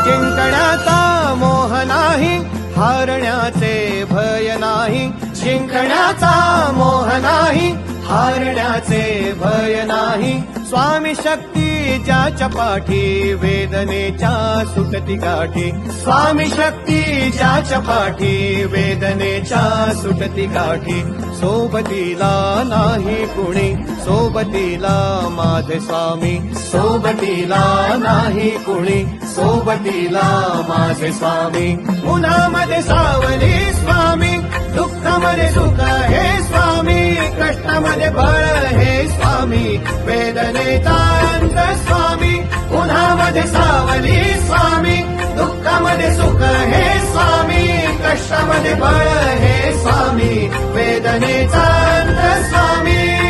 जिंकण्याचा मोह नाही, हारण्याचे भय नाही. जिंकण्याचा मोह नाही, हारण्याचे भय नाही. स्वामी शक्ती ज्याच्या पाठी, वेदनेच्या सुटती गाठी. स्वामी शक्ती ज्याच्या पाठी, वेदनेच्या सुटती गाठी. सोबतीला नाही कुणी, सोबतीला माझे स्वामी. सोबतीला नाही कुणी, सोबतीला माझे स्वामी. उन्हामध्ये सावली स्वामी, दुःखामध्ये सुख हे स्वामी. कष्टामध्ये बळ हे स्वामी, वेदनेचा अंत स्वामी. उन्हामध्ये सावली स्वामी, दुःखामध्ये सुख हे स्वामी. कष्टामध्ये बळ हे स्वामी, वेदनेचा अंत स्वामी.